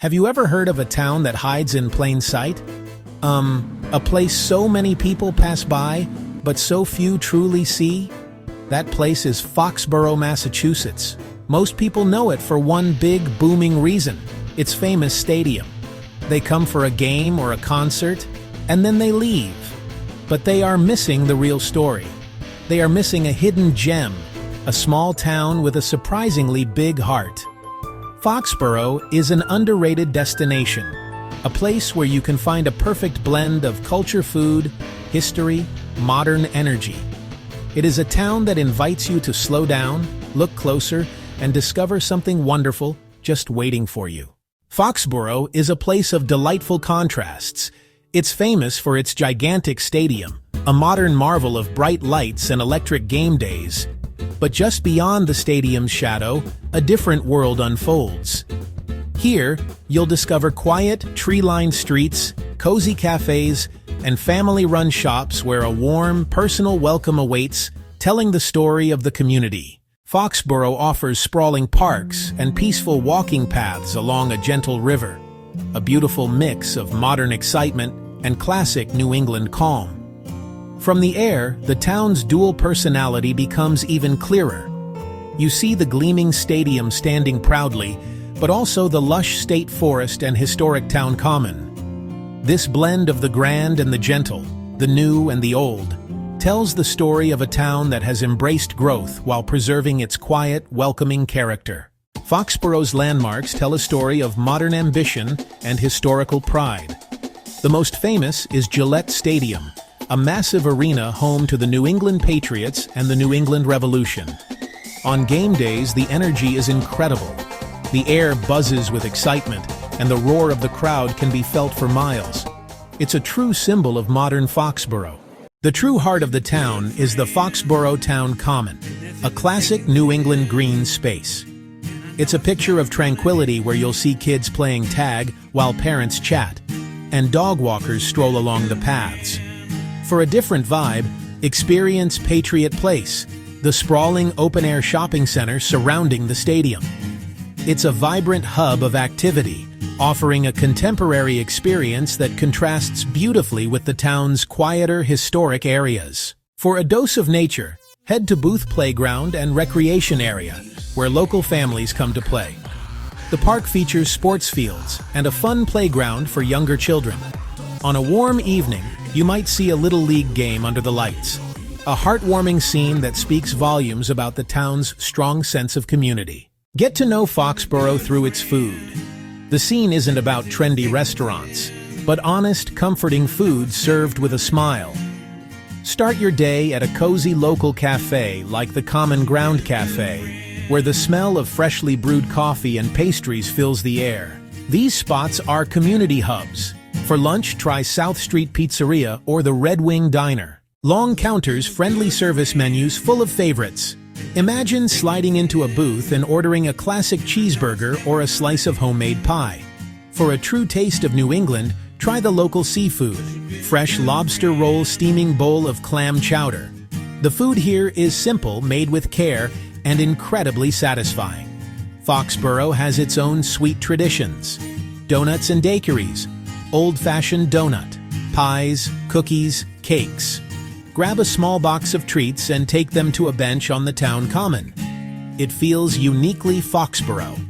Have you ever heard of a town that hides in plain sight? A place so many people pass by, but so few truly see? That place is Foxborough, Massachusetts. Most people know it for one big, booming reason: its famous stadium. They come for a game or a concert, and then they leave. But they are missing the real story. They are missing a hidden gem, a small town with a surprisingly big heart. Foxborough is an underrated destination, a place where you can find a perfect blend of culture, food, history, modern energy. It is a town that invites you to slow down, look closer, and discover something wonderful just waiting for you. Foxborough is a place of delightful contrasts. It's famous for its gigantic stadium, a modern marvel of bright lights and electric game days. But just beyond the stadium's shadow, a different world unfolds. Here, you'll discover quiet, tree-lined streets, cozy cafes, and family-run shops where a warm, personal welcome awaits, telling the story of the community. Foxborough offers sprawling parks and peaceful walking paths along a gentle river, a beautiful mix of modern excitement and classic New England calm. From the air, the town's dual personality becomes even clearer. You see the gleaming stadium standing proudly, but also the lush state forest and historic town common. This blend of the grand and the gentle, the new and the old, tells the story of a town that has embraced growth while preserving its quiet, welcoming character. Foxborough's landmarks tell a story of modern ambition and historical pride. The most famous is Gillette Stadium, a massive arena home to the New England Patriots and the New England Revolution. On game days, the energy is incredible. The air buzzes with excitement, and the roar of the crowd can be felt for miles. It's a true symbol of modern Foxborough. The true heart of the town is the Foxborough Town Common, a classic New England green space. It's a picture of tranquility where you'll see kids playing tag while parents chat, and dog walkers stroll along the paths. For a different vibe, experience Patriot Place, the sprawling open-air shopping center surrounding the stadium. It's a vibrant hub of activity, offering a contemporary experience that contrasts beautifully with the town's quieter, historic areas. For a dose of nature, head to Booth Playground and Recreation Area, where local families come to play. The park features sports fields and a fun playground for younger children. On a warm evening, you might see a Little League game under the lights, a heartwarming scene that speaks volumes about the town's strong sense of community. Get to know Foxborough through its food. The scene isn't about trendy restaurants, but honest, comforting food served with a smile. Start your day at a cozy local cafe like the Common Ground Cafe, where the smell of freshly brewed coffee and pastries fills the air. These spots are community hubs. For lunch, try South Street Pizzeria or the Red Wing Diner. Long counters, friendly service menus full of favorites. Imagine sliding into a booth and ordering a classic cheeseburger or a slice of homemade pie. For a true taste of New England, try the local seafood. Fresh lobster roll, steaming bowl of clam chowder. The food here is simple, made with care, and incredibly satisfying. Foxborough has its own sweet traditions. Donuts and daiquiris, old-fashioned donut, pies, cookies, cakes. Grab a small box of treats and take them to a bench on the town common. It feels uniquely Foxborough.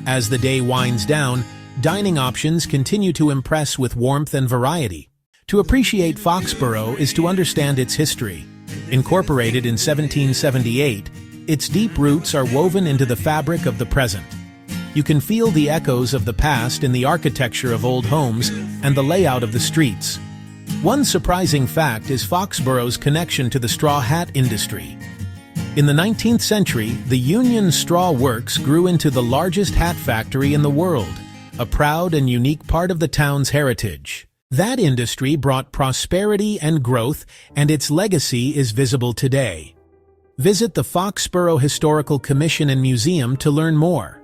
As the day winds down, dining options continue to impress with warmth and variety. To appreciate Foxborough is to understand its history. Incorporated in 1778, its deep roots are woven into the fabric of the present. You can feel the echoes of the past in the architecture of old homes and the layout of the streets. One surprising fact is Foxborough's connection to the straw hat industry. In the 19th century, the Union Straw Works grew into the largest hat factory in the world, a proud and unique part of the town's heritage. That industry brought prosperity and growth, and its legacy is visible today. Visit the Foxborough Historical Commission and Museum to learn more.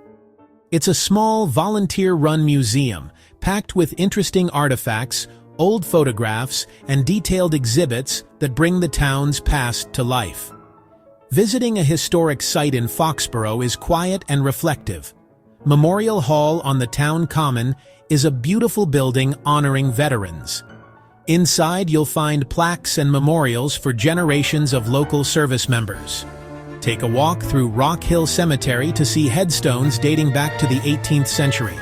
It's a small, volunteer-run museum, packed with interesting artifacts, old photographs, and detailed exhibits that bring the town's past to life. Visiting a historic site in Foxborough is quiet and reflective. Memorial Hall on the town common is a beautiful building honoring veterans. Inside, you'll find plaques and memorials for generations of local service members. Take a walk through Rock Hill Cemetery to see headstones dating back to the 18th century.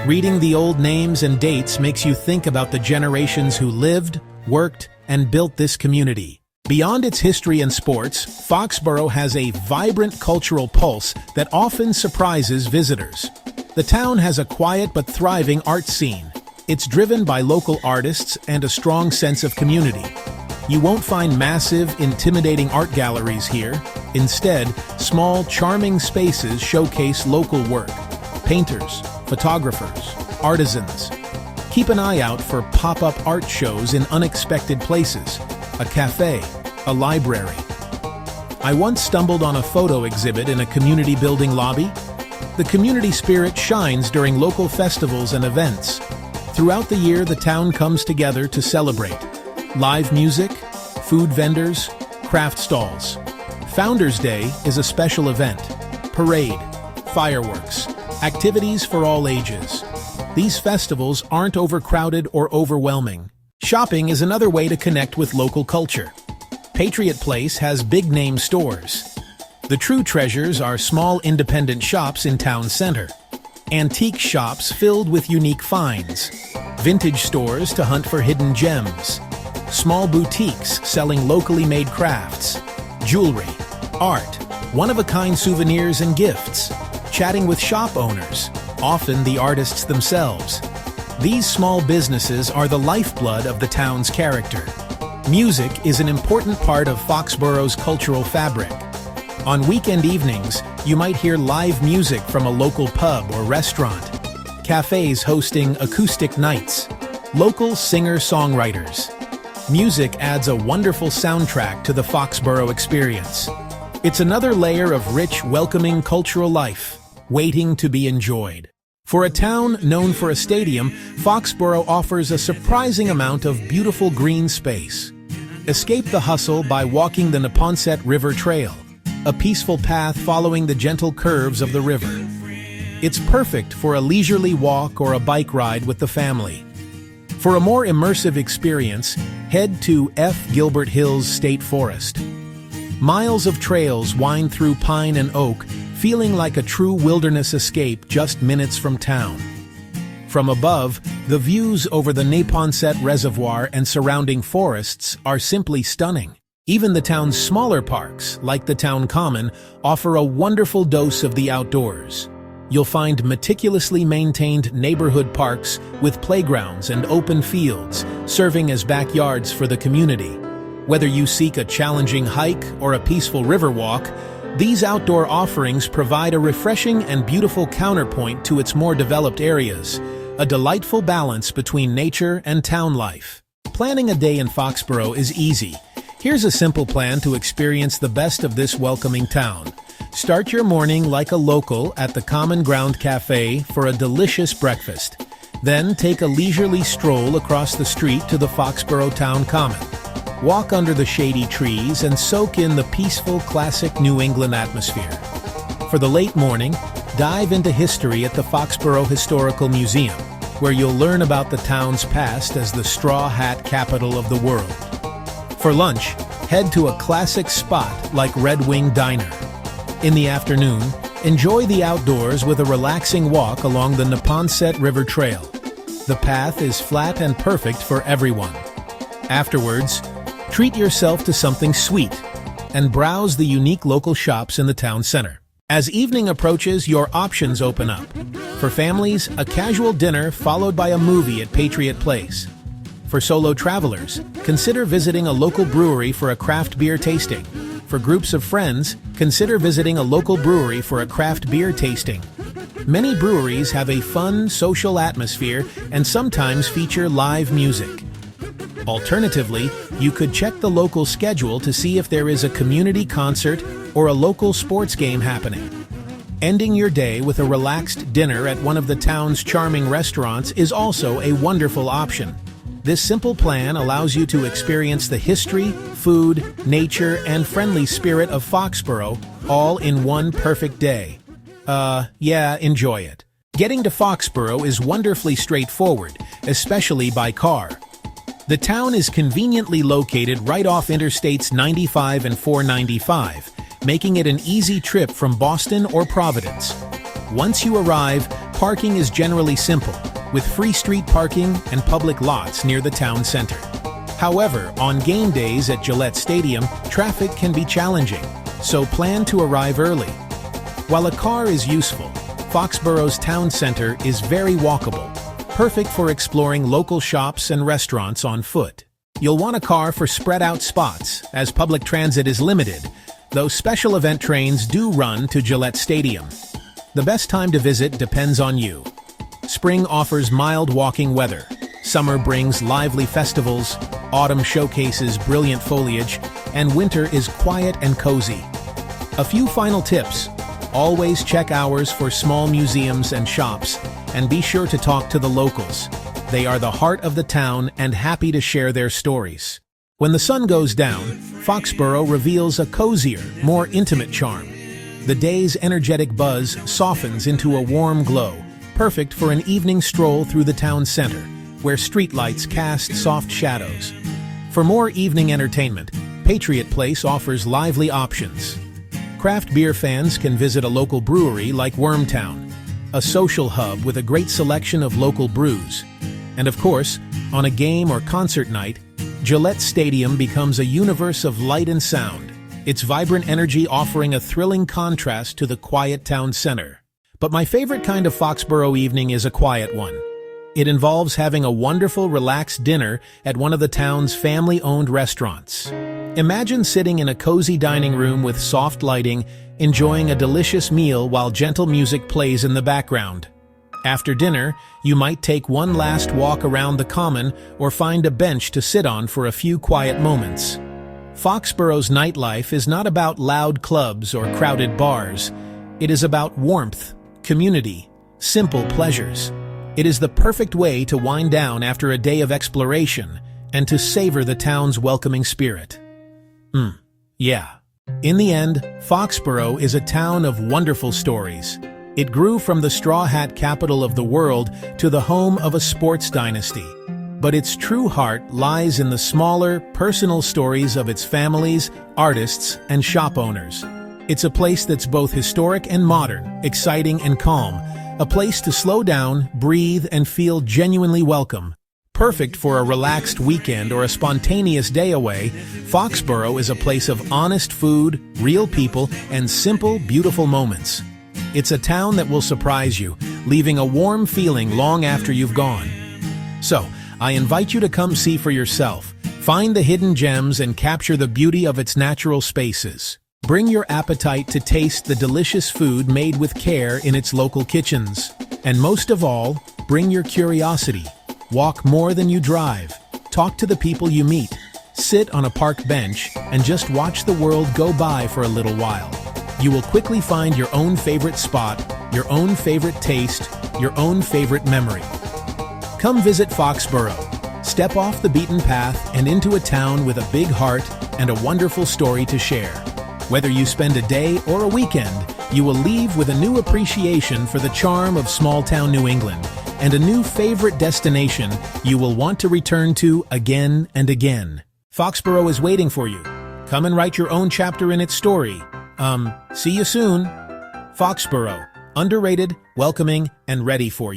Reading the old names and dates makes you think about the generations who lived, worked, and built this community. Beyond its history and sports, Foxborough has a vibrant cultural pulse that often surprises visitors. The town has a quiet but thriving art scene. It's driven by local artists and a strong sense of community. You won't find massive, intimidating art galleries here. Instead, small, charming spaces showcase local work. Painters, photographers, artisans. Keep an eye out for pop-up art shows in unexpected places, a cafe, a library. I once stumbled on a photo exhibit in a community building lobby. The community spirit shines during local festivals and events. Throughout the year, the town comes together to celebrate. Live music, food vendors, craft stalls. Founders Day is a special event. Parade, fireworks, activities for all ages. These festivals aren't overcrowded or overwhelming. Shopping is another way to connect with local culture. Patriot Place has big-name stores. The true treasures are small independent shops in town center. Antique shops filled with unique finds. Vintage stores to hunt for hidden gems. Small boutiques selling locally made crafts. Jewelry, art, one-of-a-kind souvenirs and gifts. Chatting with shop owners, often the artists themselves. These small businesses are the lifeblood of the town's character. Music is an important part of Foxborough's cultural fabric. On weekend evenings, you might hear live music from a local pub or restaurant. Cafes hosting acoustic nights. Local singer-songwriters. Music adds a wonderful soundtrack to the Foxborough experience. It's another layer of rich, welcoming cultural life, waiting to be enjoyed. For a town known for a stadium, Foxborough offers a surprising amount of beautiful green space. Escape the hustle by walking the Neponset River Trail, a peaceful path following the gentle curves of the river. It's perfect for a leisurely walk or a bike ride with the family. For a more immersive experience, head to F. Gilbert Hills State Forest. Miles of trails wind through pine and oak, feeling like a true wilderness escape just minutes from town. From above, the views over the Neponset Reservoir and surrounding forests are simply stunning. Even the town's smaller parks, like the town common, offer a wonderful dose of the outdoors. You'll find meticulously maintained neighborhood parks with playgrounds and open fields, serving as backyards for the community. Whether you seek a challenging hike or a peaceful river walk, these outdoor offerings provide a refreshing and beautiful counterpoint to its more developed areas, a delightful balance between nature and town life. Planning a day in Foxborough is easy. Here's a simple plan to experience the best of this welcoming town. Start your morning like a local at the Common Ground Cafe for a delicious breakfast. Then take a leisurely stroll across the street to the Foxborough Town Common. Walk under the shady trees and soak in the peaceful, classic New England atmosphere. For the late morning, dive into history at the Foxborough Historical Museum, where you'll learn about the town's past as the straw hat capital of the world. For lunch, head to a classic spot like Red Wing Diner. In the afternoon, enjoy the outdoors with a relaxing walk along the Neponset River Trail. The path is flat and perfect for everyone. Afterwards, treat yourself to something sweet and browse the unique local shops in the town center. As evening approaches, your options open up. For families, a casual dinner followed by a movie at Patriot Place. For solo travelers, consider visiting a local brewery for a craft beer tasting. For groups of friends, consider visiting a local brewery for a craft beer tasting. Many breweries have a fun, social atmosphere and sometimes feature live music. Alternatively, you could check the local schedule to see if there is a community concert or a local sports game happening. Ending your day with a relaxed dinner at one of the town's charming restaurants is also a wonderful option. This simple plan allows you to experience the history, food, nature, and friendly spirit of Foxborough all in one perfect day. Yeah, enjoy it. Getting to Foxborough is wonderfully straightforward, especially by car. The town is conveniently located right off Interstates 95 and 495, making it an easy trip from Boston or Providence. Once you arrive, parking is generally simple, with free street parking and public lots near the town center. However, on game days at Gillette Stadium, traffic can be challenging, so plan to arrive early. While a car is useful, Foxborough's town center is very walkable, perfect for exploring local shops and restaurants on foot. You'll want a car for spread-out spots, as public transit is limited, though special event trains do run to Gillette Stadium. The best time to visit depends on you. Spring offers mild walking weather. Summer brings lively festivals, autumn showcases brilliant foliage, and winter is quiet and cozy. A few final tips. Always check hours for small museums and shops, and be sure to talk to the locals. They are the heart of the town and happy to share their stories. When the sun goes down, Foxborough reveals a cozier, more intimate charm. The day's energetic buzz softens into a warm glow, perfect for an evening stroll through the town center, where streetlights cast soft shadows. For more evening entertainment, Patriot Place offers lively options. Craft beer fans can visit a local brewery like Wormtown, a social hub with a great selection of local brews. And of course, on a game or concert night, Gillette Stadium becomes a universe of light and sound, its vibrant energy offering a thrilling contrast to the quiet town center. But my favorite kind of Foxborough evening is a quiet one. It involves having a wonderful, relaxed dinner at one of the town's family-owned restaurants. Imagine sitting in a cozy dining room with soft lighting, enjoying a delicious meal while gentle music plays in the background. After dinner, you might take one last walk around the common or find a bench to sit on for a few quiet moments. Foxborough's nightlife is not about loud clubs or crowded bars. It is about warmth, community, simple pleasures. It is the perfect way to wind down after a day of exploration and to savor the town's welcoming spirit. Yeah. In the end, Foxborough is a town of wonderful stories. It grew from the straw hat capital of the world to the home of a sports dynasty. But its true heart lies in the smaller, personal stories of its families, artists, and shop owners. It's a place that's both historic and modern, exciting and calm, a place to slow down, breathe, and feel genuinely welcome. Perfect for a relaxed weekend or a spontaneous day away, Foxborough is a place of honest food, real people, and simple, beautiful moments. It's a town that will surprise you, leaving a warm feeling long after you've gone. So, I invite you to come see for yourself, find the hidden gems, and capture the beauty of its natural spaces. Bring your appetite to taste the delicious food made with care in its local kitchens. And most of all, bring your curiosity. Walk more than you drive. Talk to the people you meet. Sit on a park bench and just watch the world go by for a little while. You will quickly find your own favorite spot, your own favorite taste, your own favorite memory. Come visit Foxborough. Step off the beaten path and into a town with a big heart and a wonderful story to share. Whether you spend a day or a weekend, you will leave with a new appreciation for the charm of small-town New England and a new favorite destination you will want to return to again and again. Foxborough is waiting for you. Come and write your own chapter in its story. See you soon. Foxborough, underrated, welcoming, and ready for you.